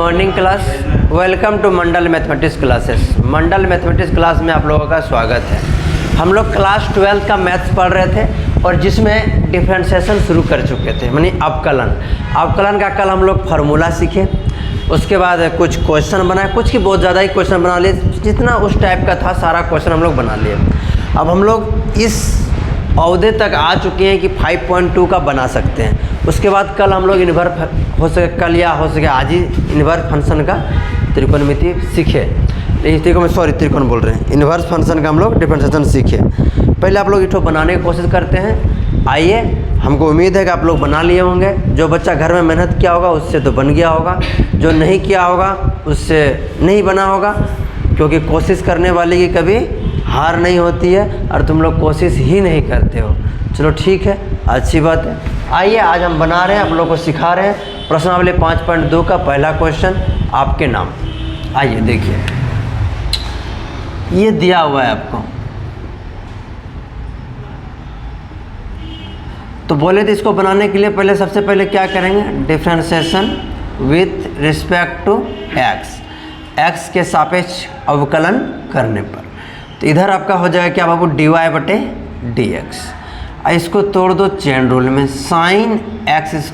Morning class. Welcome to Mandal mathematics classes. Mandal mathematics class में आप लोगों का स्वागत है। हम लोग क्लास 12 का मैथ्स पढ़ रहे थे और जिसमें डिफरेंशिएशन शुरू कर चुके थे, यानी अवकलन का कल हम लोग फार्मूला सीखे। उसके बाद कुछ क्वेश्चन बनाए, कुछ की बहुत ज़्यादा ही क्वेश्चन बना लिए, जितना उस टाइप का था सारा क्वेश्चन हम लोग बना लिए। अब हम लोग इस अवधि तक आ चुके हैं कि 5.2 का बना सकते हैं। उसके बाद कल हम लोग इन्वर्स हो सके, कल या हो सके आज ही इन्वर्स फंक्शन का त्रिकोणमिति सीखे। त्रिकोण बोल रहे हैं, इन्वर्स फंक्शन का हम लोग डिफरेंशिएशन सीखे। पहले आप लोग इठो बनाने की कोशिश करते हैं। आइए, हमको उम्मीद है कि आप लोग बना लिए होंगे। जो बच्चा घर में मेहनत किया होगा उससे तो बन गया होगा, जो नहीं किया होगा उससे नहीं बना होगा, क्योंकि कोशिश करने वाले की कभी हार नहीं होती है और तुम लोग कोशिश ही नहीं करते हो। चलो ठीक है, अच्छी बात है। आइए, आज हम बना रहे हैं, आप लोगों को सिखा रहे हैं प्रश्नावली 5.2 का पहला क्वेश्चन, आपके नाम। आइए देखिए, ये दिया हुआ है आपको, तो बोले थे इसको बनाने के लिए पहले सबसे पहले क्या करेंगे, differentiation with respect to x के सापेक्ष अवकलन करने पर। तो इधर आपका हो जाएगा क्या बाबू, dy/dx। इसको तोड़ दो चेन रूल में, sin x² +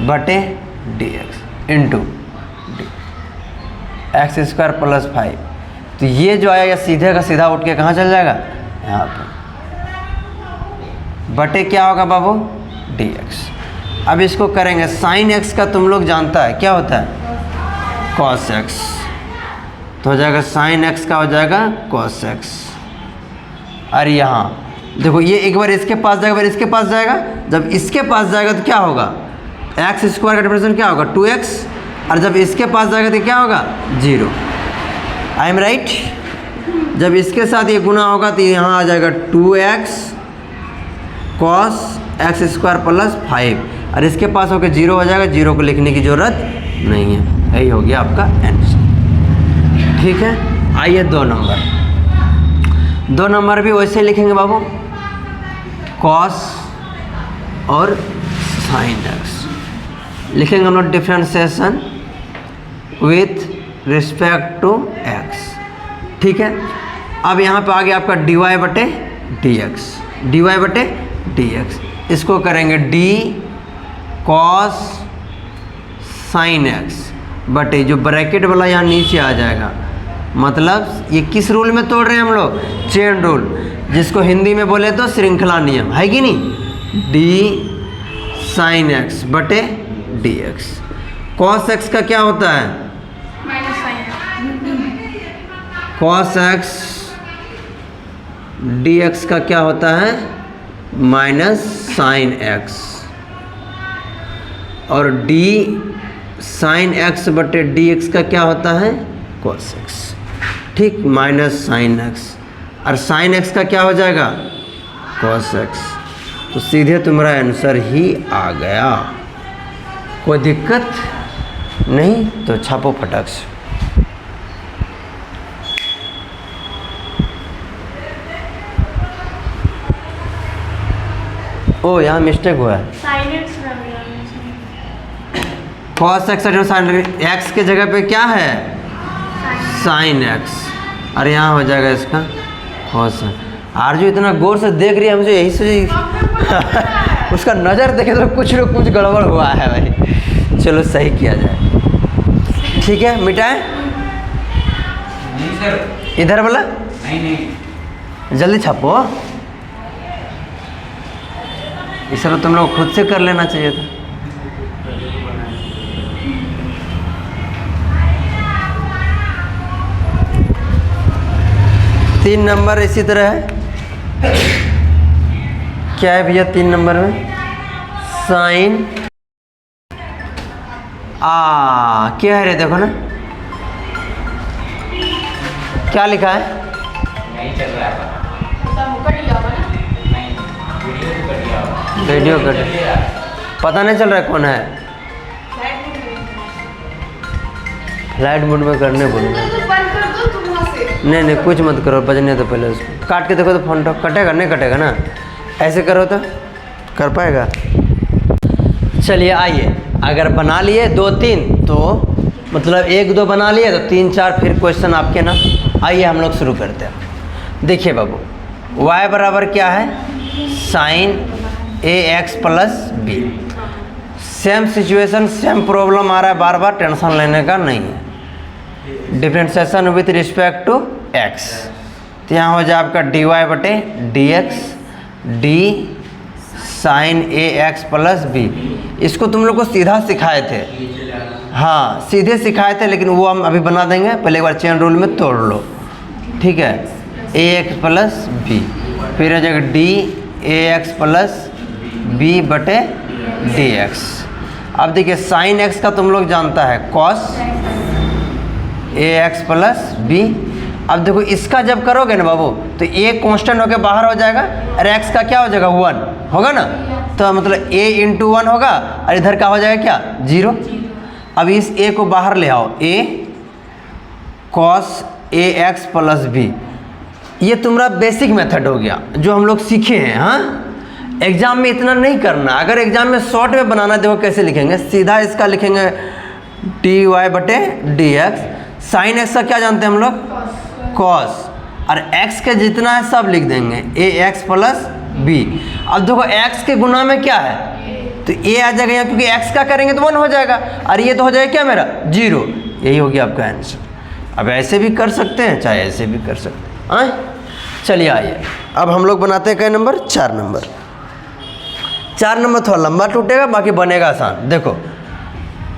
5/dx into x² + 5। तो ये जो आएगा सीधे का सीधा उठ के कहाँ चल जाएगा, यहाँ पर, बटे क्या होगा बाबू, dx। अब इसको करेंगे, sin x का तुम लोग जानता है क्या होता है, cos x। तो हो जाएगा sin x का हो जाएगा cos x। और यहाँ देखो, ये एक बार इसके पास जाएगा, बार इसके पास जाएगा। जब इसके पास जाएगा तो क्या होगा, x² का डिफरेंशिएशन क्या होगा, 2x। और जब इसके पास जाएगा तो क्या होगा, 0। I am right. जब इसके साथ ये गुना होगा तो यहाँ आ जाएगा 2x cos x² + 5। और इसके पास होकर 0 हो जाएगा, 0 को लिखने की ज़रूरत नहीं है। यही हो गया आपका आंसर। ठीक है, आइए 2 नंबर भी वैसे लिखेंगे बाबू, cos और sin x लिखेंगे हम लोग, differentiation with respect to x। ठीक है, अब यहाँ पे आ गया आपका dy/dx। इसको करेंगे d cos sin x बटे, जो ब्रैकेट वाला यहाँ नीचे आ जाएगा, मतलब ये किस रूल में तोड़ रहे हैं हम लोग, चेन रूल, जिसको हिंदी में बोले तो श्रृंखला नियम है कि नहीं। d sin x बटे dx। cos x का क्या होता है, cos x dx का क्या होता है, -sin x। और d sin x बटे dx का क्या होता है, cos x। ठीक, -sin x। और sin x का क्या हो जाएगा, cos x। तो सीधे तुम्हारा आंसर ही आ गया, कोई दिक्कत नहीं। तो छापो फटाक से। ओ, यहाँ मिस्टेक हुआ है, cos x sin x के जगह पे क्या है, sin x। और यहाँ हो जाएगा इसका cos। आरजू इतना गौर से देख रही है, मुझे यही से उसका नज़र देखे तो कुछ न कुछ गड़बड़ हुआ है भाई। चलो सही किया जाए। ठीक है, मिटाए इधर वाला, नहीं जल्दी छापो। इस तरह तुम लोग खुद से कर लेना चाहिए था। तीन नंबर इसी तरह है, क्या है भैया 3 नंबर में, साइन क्या है रे, देखो ना क्या लिखा है, नहीं चल रहा है, वीडियो कट, पता नहीं चल रहा है कौन है, फ्लाइट मोड में करने बोलूँगा। नहीं कुछ मत करो, बजने तो पहले उसको काट के देखो तो फोन तो कटेगा, नहीं कटेगा ना, ऐसे करो तो कर पाएगा। चलिए आइए, अगर बना लिए 2-3 तो मतलब 1-2 बना लिए तो 3-4 फिर क्वेश्चन आपके ना। आइए हम लोग शुरू करते हैं। देखिए बाबू, y बराबर क्या है, sine ax plus B. Same situation, same problem आ रहा है, बार बार टेंशन लेने का नहीं है। Differentiation with respect to x, तो यहाँ हो जाए आपका dy बटे dx D sine ax plus B. इसको तुम लोग को सीधा सिखाए थे, हाँ सीधे सिखाए थे, लेकिन वो हम अभी बना देंगे। पहले एक बार चेन रूल में तोड़ लो, ठीक है। ax प्लस बी, फिर हो जाएगा डी ax प्लस बी बटे dx। अब देखिए साइन x का तुम लोग जानता है कॉस ax प्लस बी। अब देखो इसका जब करोगे ना बाबू तो a कांस्टेंट होकर बाहर हो जाएगा और x का क्या हो जाएगा 1 होगा ना, तो मतलब a इंटू 1 होगा और इधर का हो जाएगा क्या 0। अब इस a को बाहर ले आओ, a cos ax plus B. ये तुम्हारा बेसिक मेथड हो गया जो हम लोग सीखे हैं। हाँ, एग्जाम में इतना नहीं करना। अगर एग्जाम में शॉर्ट में बनाना, देखो कैसे लिखेंगे, सीधा इसका लिखेंगे डी वाई बटे डी एक्स। साइन एक्स का क्या जानते हैं हम लोग, कॉस, और एक्स के जितना है सब लिख देंगे ए एक्स प्लस बी। अब देखो एक्स के गुना में क्या है, तो ए आ जाएगा यहाँ, क्योंकि एक्स का करेंगे तो 1 हो जाएगा, और ये तो हो जाएगा क्या मेरा 0। यही हो गया आपका आंसर। अब ऐसे भी कर सकते हैं, चाहे ऐसे भी कर सकते हैं। चलिए आइए, अब हम लोग बनाते हैं कई नंबर, 4 नंबर। 4 नंबर थोड़ा लंबा टूटेगा, बाकी बनेगा आसान। देखो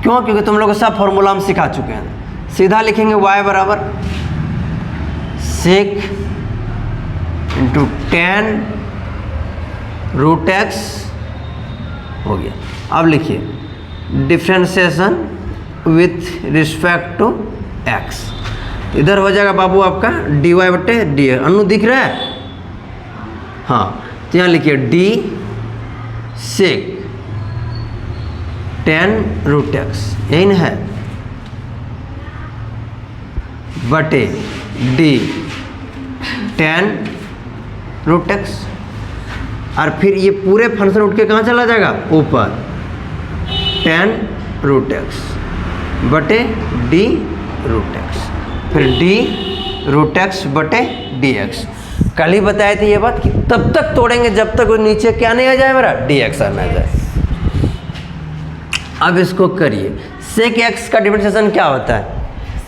क्यों, क्योंकि तुम लोग को सब फॉर्मूला हम सिखा चुके हैं। सीधा लिखेंगे y बराबर sec into tan root x हो गया। अब लिखिए differentiation with respect to x। इधर हो जाएगा बाबू आपका डी वाई बटे डी एक्स। अनु दिख रहा है, हाँ, तो यहाँ लिखिए d sec tan root x, यही ना है, बटे डी टेन रूट एक्स। और फिर ये पूरे फंक्शन उठ के कहाँ चला जाएगा, ऊपर, टेन रूट एक्स बटे डी रूट एक्स, फिर डी रूट एक्स बटे डी एक्स। कल ही बताए थे ये बात कि तब तक तोड़ेंगे जब तक वो नीचे क्या नहीं आ जाए, मेरा डी एक्स आना जाए। अब इसको करिए, सेक एक्स का डिफरेंशिएशन क्या होता है,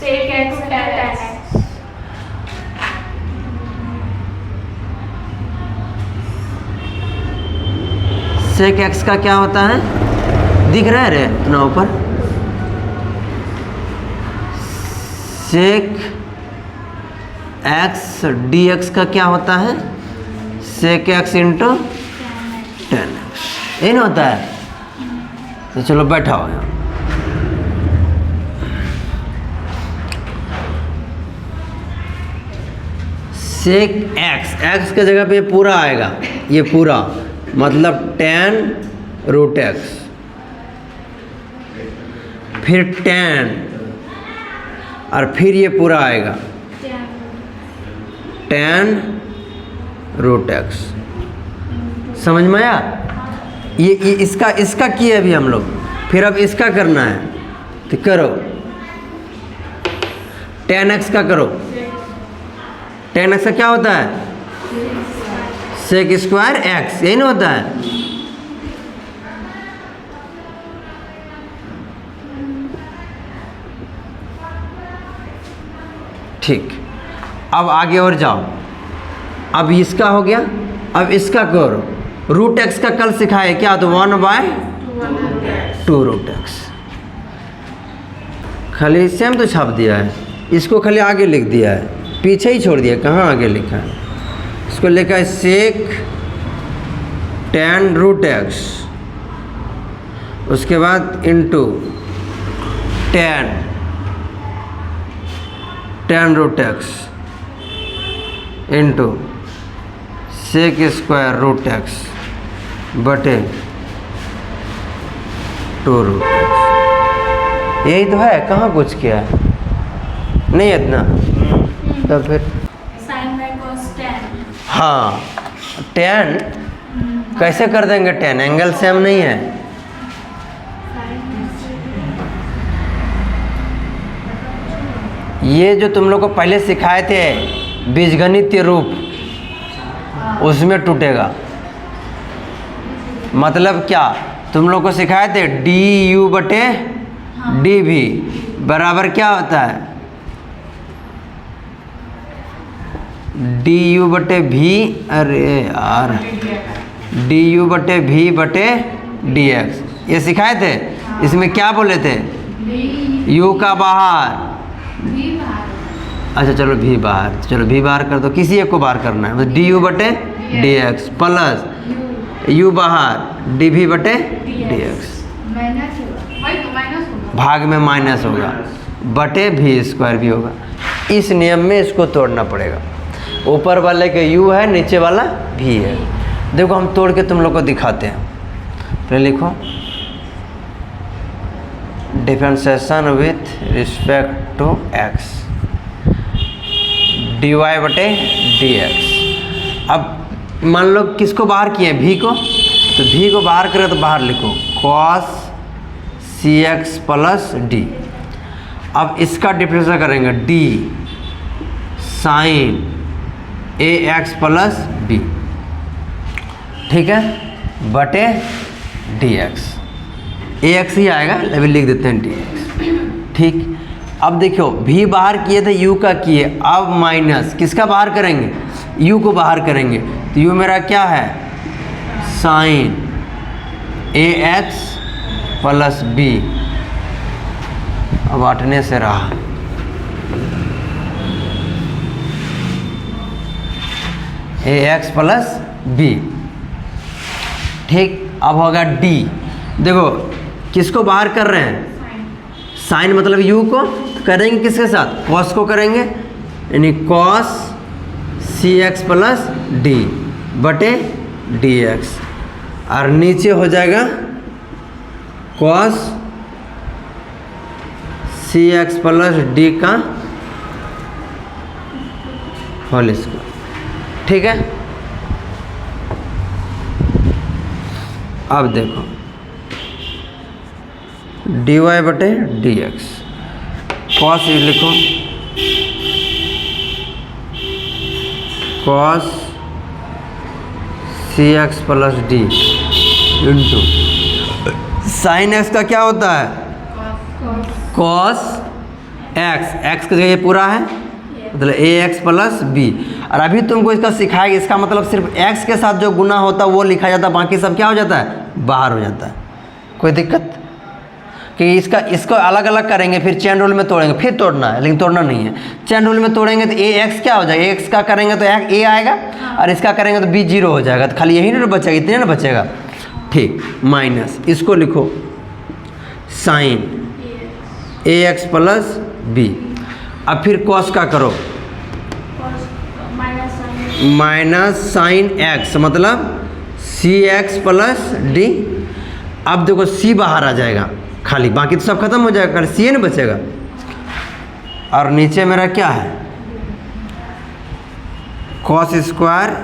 sec x tan x. Sec x का क्या होता है, दिख रहा है रे इतना ऊपर, सेक एक्स डी एक्स का क्या होता है, sec x into tan x, यही ना होता है। तो चलो बैठाओ यहाँ, सेक एक्स, एक्स के जगह पे पूरा आएगा, ये पूरा मतलब टेन रूट एक्स, फिर टेन, और फिर ये पूरा आएगा टेन रूट एक्स। समझ में आया, ये इसका किए अभी हम लोग, फिर अब इसका करना है, तो करो टेन एक्स का करो। टेन एक्स का क्या होता है, सेक स्क्वायर एक्स, यही ना होता है। ठीक, अब आगे और जाओ। अब इसका हो गया, अब इसका करो। रूट एक्स का कल सिखाए क्या, तो 1/2 रूट एक्स। खाली सेम तो छाप दिया है, इसको खाली आगे लिख दिया है, पीछे ही छोड़ दिया, कहाँ आगे लिखा है। इसको लिखा है सेक टेन रूट एक्स, उसके बाद into tan root x into sec square root x बटे 2 रूट एक्स। यही तो है, कहाँ कुछ किया है, नहीं है इतना। तो फिर साइन बाय कॉस 10। हाँ, 10 कैसे कर देंगे, 10 एंगल सेम नहीं है, ये जो तुम लोग को पहले सिखाए थे बीजगणितीय रूप, उसमें टूटेगा। मतलब क्या तुम लोग को सिखाए थे डी यू बटे डी भी बराबर क्या होता है, डी यू बटे भी, अरे यार डी यू बटे भी बटे डी एक्स, ये सिखाए थे। इसमें क्या बोले थे, यू का बाहर, अच्छा चलो भी बाहर, चलो भी बाहर कर दो, किसी एक को बाहर करना है, डी यू बटे डी एक्स प्लस यू बाहर डी भी बटे डी एक्स, भाग में माइनस होगा बटे भी स्क्वायर भी होगा। इस नियम में इसको तोड़ना पड़ेगा। ऊपर वाले के यू है, नीचे वाला भी है। देखो हम तोड़ के तुम लोग को दिखाते हैं। पहले लिखो differentiation with respect to x, d Y बटे डी एक्स। अब मान लो किसको बाहर किए, भी को, तो भी को बाहर करें तो बाहर लिखो cos C X plus D. अब इसका डिफरेंशियल करेंगे D sign A X plus B, ठीक है, बटे डी एक्स, ए एक्स ही आएगा, अभी लिख देते हैं डी एक्स, ठीक। अब देखो भी बाहर किए थे, यू का किए, अब माइनस किसका बाहर करेंगे, यू को बाहर करेंगे, तो यू मेरा क्या है sign A X plus B, अब हटने से रहा, ए एक्स प्लस बी, ठीक। अब होगा डी, देखो किसको बाहर कर रहे हैं, साइन मतलब यू को, तो करेंगे किसके साथ, कॉस को करेंगे, यानी cos C X plus D बटे डी एक्स, और नीचे हो जाएगा cos C X plus D का होल स्क्वायर, ठीक है। अब देखो डी वाई बटे डी एक्स, कॉस लिखो cos C X plus D into sine X का क्या होता है कॉस एक्स, एक्स की जगह पूरा है मतलब ए एक्स प्लस बी। और अभी तुमको इसका सिखाएगा, इसका मतलब सिर्फ एक्स के साथ जो गुना होता है वो लिखा जाता है, बाकी सब क्या हो जाता है बाहर हो जाता है। कोई दिक्कत कि इसको अलग अलग करेंगे, फिर चेन रूल में तोड़ेंगे, फिर तोड़ना है, लेकिन तोड़ना नहीं है। चेन रूल में तोड़ेंगे तो ए एक्स क्या हो जाएगा, एक्स का करेंगे तो ए आएगा, और इसका करेंगे तो बी जीरो हो जाएगा, तो खाली यही ना बचेगा, इतने ना बचेगा, ठीक। माइनस इसको लिखो sine A X plus B. अब फिर कॉस का करो माइनस साइन एक्स मतलब सी एक्स प्लस डी। अब देखो सी बाहर आ जाएगा खाली, बाकी तो सब खत्म हो जाएगा, खाली सी ना बचेगा। और नीचे मेरा क्या है cos square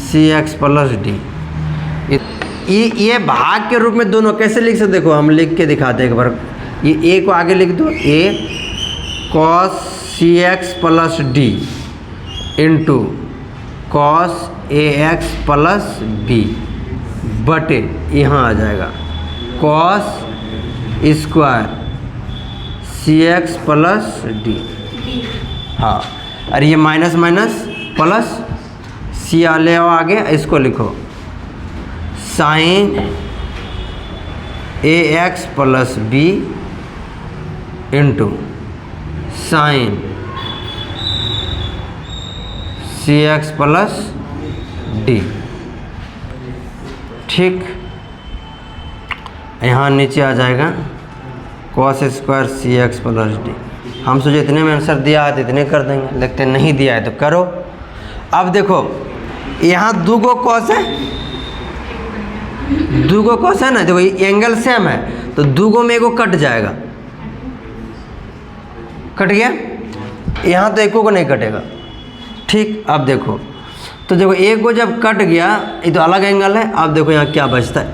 C X plus D. ये भाग के रूप में दोनों कैसे लिख सकते, देखो हम लिख के दिखाते हैं एक बार। ये ए को आगे लिख दो, A cos C X plus D into cos A X plus B बटे यहाँ आ जाएगा cos square C X plus D. हाँ, और ये माइनस माइनस प्लस सी आ ले आओ आगे, इसको लिखो sine A X plus B into sine C X plus D, ठीक। यहाँ नीचे आ जाएगा cos square C X plus D. हम सोचे इतने में आंसर दिया है तो इतने कर देंगे, लेकिन नहीं दिया है तो करो। अब देखो यहाँ दो गो कॉस है, दो गो कॉस है ना, देखो एंगल सेम है तो दो गो में एगो कट जाएगा, कट गया, यहाँ तो एको को नहीं कटेगा, ठीक। अब देखो तो देखो एक गो जब कट गया, ये तो अलग एंगल है। अब देखो यहाँ क्या बचता है,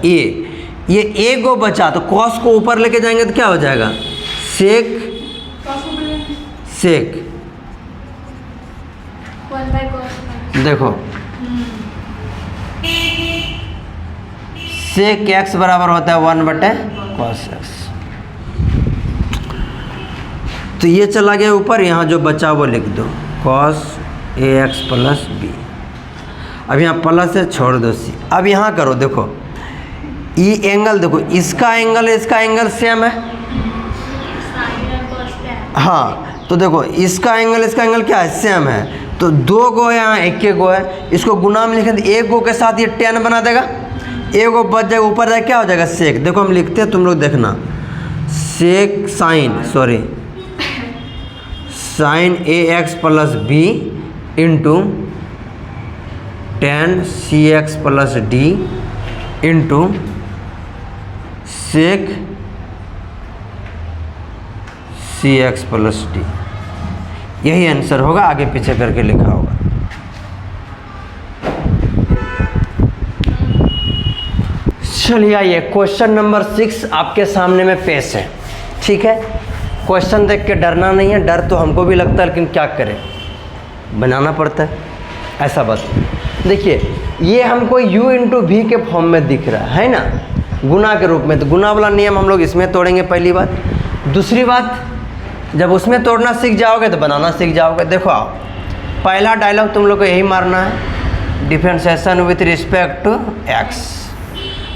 ये एक गो बचा, तो कॉस को ऊपर लेके जाएंगे तो क्या हो जाएगा सेक Possible sec 1 by cos x. देखो सेक एक्स बराबर होता है 1/cos x। तो ये चला गया ऊपर, यहाँ जो बचा वो लिख दो cos ax प्लस बी। अब यहाँ प्लस है, छोड़ दो सी। अब यहाँ करो, देखो ई एंगल, देखो इसका एंगल सेम है। Sin and cos tan. हाँ, तो देखो इसका एंगल क्या है, सेम है। तो 2 गो है, यहाँ 1 गो है, इसको गुना में लिखें तो 1 गो के साथ ये tan बना देगा, 1 गो बच जाएगा, ऊपर जाए क्या हो जाएगा सेक। देखो हम लिखते हैं, तुम लोग देखना, sec sine A X plus B into tan C X plus D into sec C X plus D. यही आंसर होगा, आगे पीछे करके लिखा होगा। चलिए आइए, क्वेश्चन नंबर 6 आपके सामने में पेश है। ठीक है, क्वेश्चन देख के डरना नहीं है, डर तो हमको भी लगता है, लेकिन क्या करें, बनाना पड़ता है। ऐसा बात देखिए, ये हमको u इंटू वी के फॉर्म में दिख रहा है ना, गुना के रूप में। तो गुना वाला नियम हम लोग इसमें तोड़ेंगे, पहली बात। दूसरी बात, जब उसमें तोड़ना सीख जाओगे तो बनाना सीख जाओगे। देखो आओ, पहला डायलॉग तुम लोग को यही मारना है, differentiation with respect to x।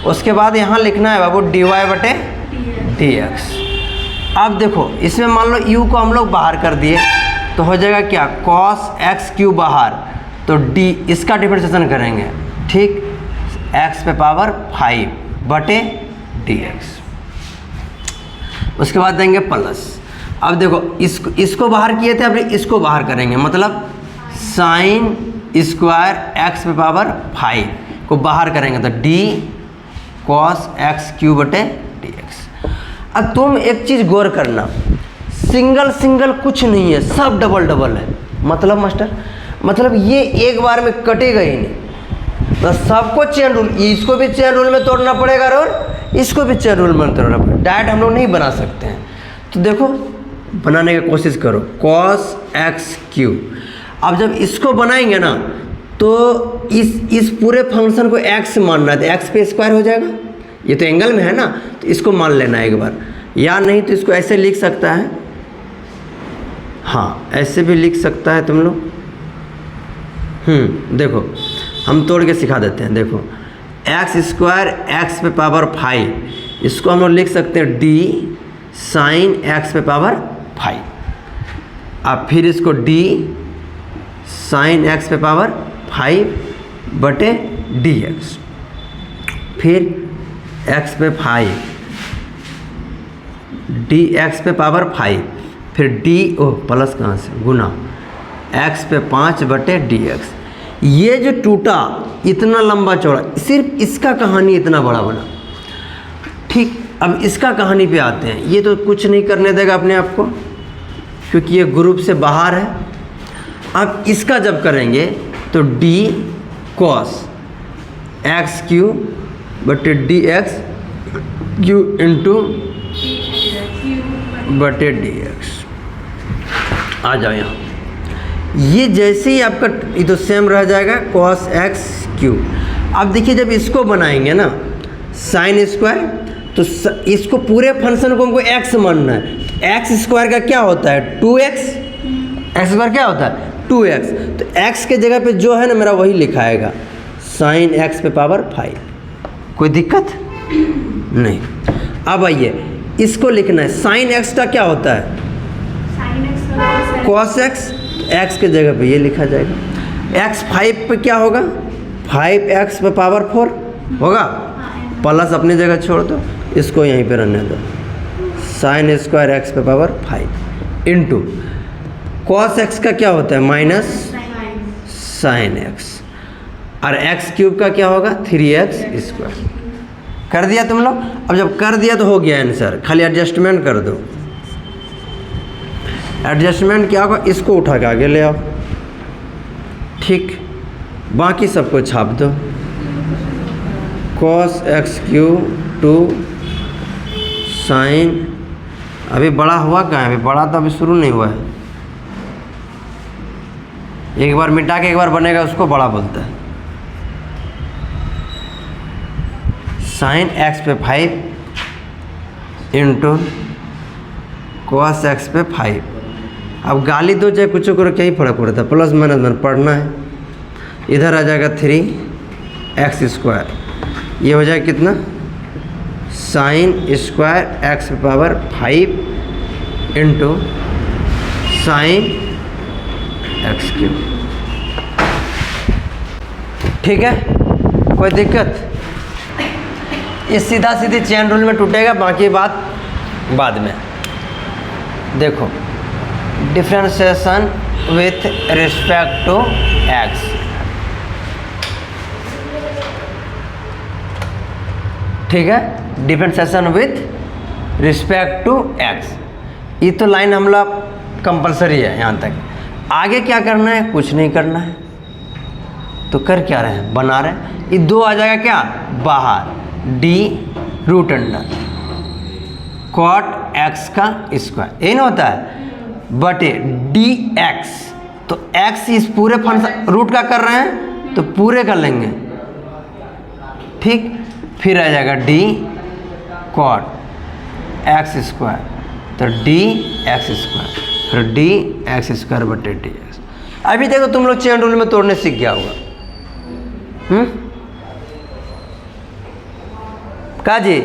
उसके बाद यहाँ लिखना है बाबू dy/dx। अब देखो इसमें मान लो u को हम लोग बाहर कर दिए, तो हो जाएगा क्या, cos x³ बाहर, तो d इसका डिफरेंशिएशन करेंगे, ठीक, x पे पावर 5/dx। उसके बाद देंगे प्लस। अब देखो इसको बाहर किए थे, अब इसको बाहर करेंगे, मतलब साइन स्क्वायर x पे पावर 5 को बाहर करेंगे, तो d cos x³/dx। अब तुम एक चीज़ गौर करना, सिंगल कुछ नहीं है, सब डबल है। मतलब मास्टर, मतलब ये एक बार में कटेगा ही नहीं, तो सबको चेन रूल, इसको भी चेन रूल में तोड़ना पड़ेगा और इसको भी चेन रूल में तोड़ना पड़ेगा। डायरेक्ट हम लोग नहीं बना सकते हैं। तो देखो बनाने की कोशिश करो, cos x³। अब जब इसको बनाएंगे ना, तो इस पूरे फंक्शन को x मानना है, तो x पे स्क्वायर हो जाएगा, ये तो एंगल में है ना, तो इसको मान लेना एक बार, या नहीं तो इसको ऐसे लिख सकता है, हाँ ऐसे भी लिख सकता है तुम लोग। देखो हम तोड़ के सिखा देते हैं। देखो x² x पे पावर 5, इसको हम लोग लिख सकते हैं d साइन x पे पावर 5। अब फिर इसको d साइन x पे पावर 5/dx, फिर x पे 5 dx पे पावर 5, फिर d प्लस कहाँ से, गुना x पे 5/dx। ये जो टूटा इतना लंबा चौड़ा, सिर्फ इसका कहानी इतना बड़ा बना। ठीक, अब इसका कहानी पे आते हैं। ये तो कुछ नहीं करने देगा अपने आप को, क्योंकि ये ग्रुप से बाहर है। अब इसका जब करेंगे तो d cos x³/dx into /dx। आ जाओ यहाँ, ये जैसे ही आपका ये तो सेम रह जाएगा cos x³। अब देखिए जब इसको बनाएंगे ना साइन स्क्वायर, तो इसको पूरे फंक्शन को हमको x मानना है। x² का क्या होता है 2x, x² क्या होता है 2x, तो x के जगह पे जो है ना मेरा वही लिखाएगा, साइन x पे पावर 5। कोई दिक्कत नहीं। अब आइए इसको लिखना है, साइन x का क्या होता है Sin x का cos x, x के जगह पे ये लिखा जाएगा। x 5 पे क्या होगा, 5x पे पावर 4 होगा, प्लस अपनी जगह छोड़ दो, इसको यहीं पे रहने दो, साइन स्क्वायर x पे पावर 5 इंटू cos x का क्या होता है माइनस साइन x, और x³ का क्या होगा 3x²। कर दिया तुम लोग। अब जब कर दिया तो हो गया आंसर, खाली एडजस्टमेंट कर दो। एडजस्टमेंट क्या होगा, इसको उठा के आगे ले आओ, ठीक, बाकी सबको छाप दो। cos x³ 2 साइन अभी बड़ा हुआ कहाँ है? अभी बड़ा तो अभी शुरू नहीं हुआ है। एक बार मिटा के एक बार बनेगा उसको बड़ा बोलता है। साइन एक्स पे 5 इंटू कॉस एक्स पे 5। अब गाली दो चाहे कुछ करो, क्या ही फर्क पड़ता है, प्लस माइनस में पढ़ना है। इधर आ जाएगा 3x², ये हो जाएगा कितना, sine square x power 5 into sine x³। ठीक है, कोई दिक्कत? ये सीधा सीधी चेन रूल में टूटेगा, बाकी बात बाद में। देखो, differentiation with respect to x। ठीक है, differentiation with respect to x। ये तो लाइन हमला कंपलसरी है यहाँ तक। आगे क्या करना है? कुछ नहीं करना है। तो कर क्या रहे हैं? बना रहे हैं। ये 2 आ जाएगा क्या बाहर, d√अंडर cot x का स्क्वायर, यही ना होता है, बटे dx। तो x इस पूरे फंक्शन रूट का कर रहे हैं तो पूरे कर लेंगे। ठीक, फिर आ जाएगा d cot x², तो dx², फिर dx² बटे dx। अभी देखो तुम लोग चेन रूल में तोड़ने सीख गया होगा। का जी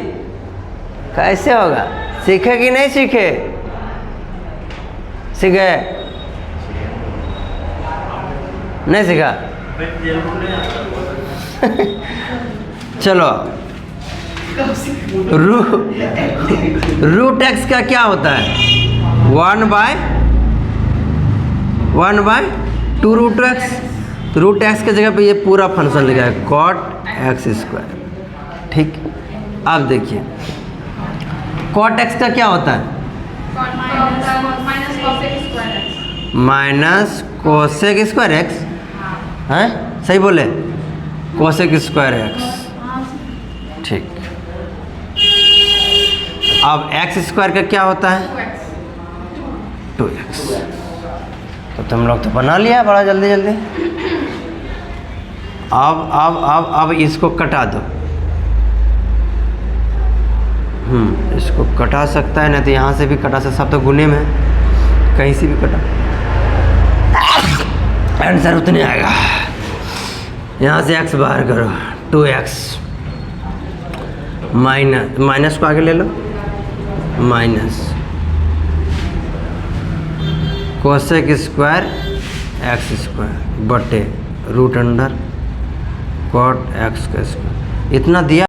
कैसे होगा? सीखे कि नहीं सीखे? सीखे? नहीं सीखा? चलो, रूट एक्स का क्या होता है? 1/2√x। तो रूट एक्स की जगह पे ये पूरा फंक्शन लिखा है cot x²। ठीक, अब देखिए cot x का क्या होता है? Minus cosec² x। हैं, सही बोले? cosec² x। ठीक, अब x² का क्या होता है? 2x। तो तुम लोग तो बना लिया बड़ा जल्दी जल्दी। अब इसको कटा दो। इसको कटा सकता है, नहीं तो यहाँ से भी कटा सकता, सब तो गुने में है, कहीं से भी कटा, आंसर उतने आएगा। यहाँ से x बाहर करो, 2x माइनस को आगे ले लो, माइनस cosec² x² बटे √अंडर cot x²। इतना दिया।